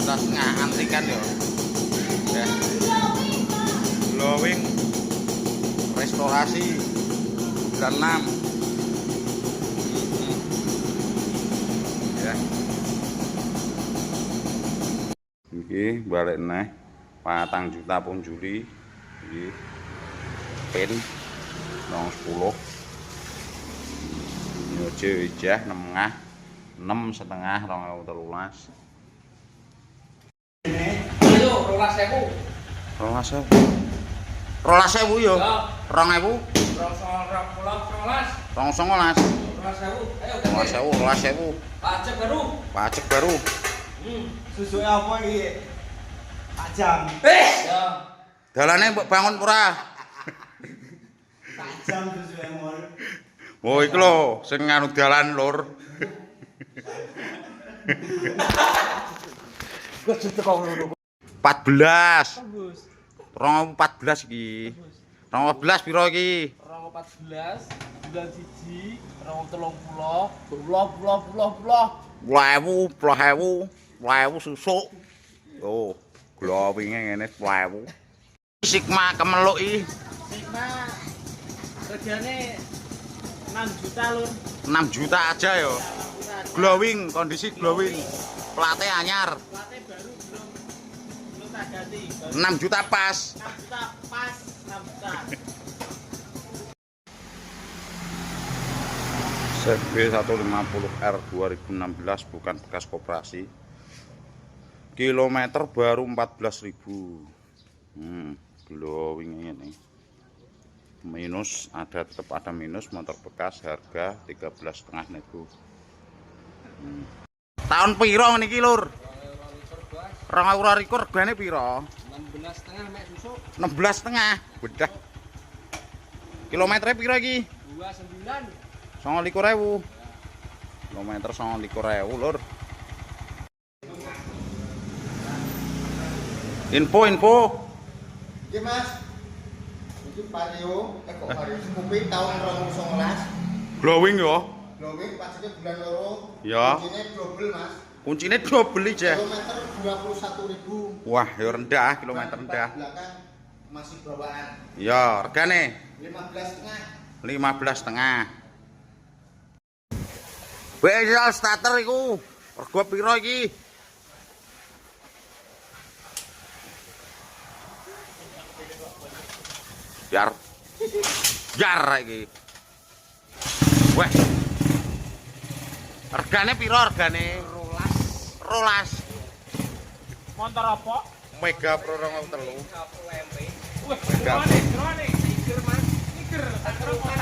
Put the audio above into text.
Setengah antri kan ya. Glowing restorasi dan 6 ya. Iki balik neh 4 juta pun Juli iki pin 10 nyojo ijah 6,5 2013. Ayo, 12.000. 12.000 yo. 2.000. 12.000. 12.000. Pajak baru. Pajak baru. Susuke apa iki? Tajam. Ya. Dalane mbok bangun pura. Tajam susuke mol. Oh iki lho sing anu dalan lur. Kok teko ngono. 14. 2014 iki. 2014 piro iki? 2014 bulan 1 10.000 susuk. Oh, glowinge ngene 10.000. Sigma kemeluk iki. Sigma regane 6 juta lur. 6 juta aja yo. Glowing, kondisi glowing. Plate anyar. Plate baru belum tak ganti. 6 juta pas. 6 juta pas, 6 juta. CB150R 2016 bukan bekas koperasi. Kilometer baru 14.000. Glowing ini. Minus ada, tetap ada minus, motor bekas harga 13,5 nego. Tahun piro niki lur? 2022 regane piro? 16,5 mek susuk. 16,5. Bedah. Kilometernya piro iki? 29. 29.000. Kilometer 29.000 lur. Info. Iki Mas. Iki Vario, kok Vario Scoopy tahun 2019. Glowing yo. Glowing pajaknya bulan loro. Ya. Kuncinya double Mas. Kuncinya double aja. Kilometer 21.000. Wah, yo rendah, kilometer rendah. Belakang masih bawaan. Ya, regane 15,5. 15,5. Wesel starter iku. Rego piro iki? Jar iki. Weh. Regane piro regane? 12. Motor apa? Mega Pro 2003. Wih, drone. Iker Mas. Iker. Mas. Kerukan.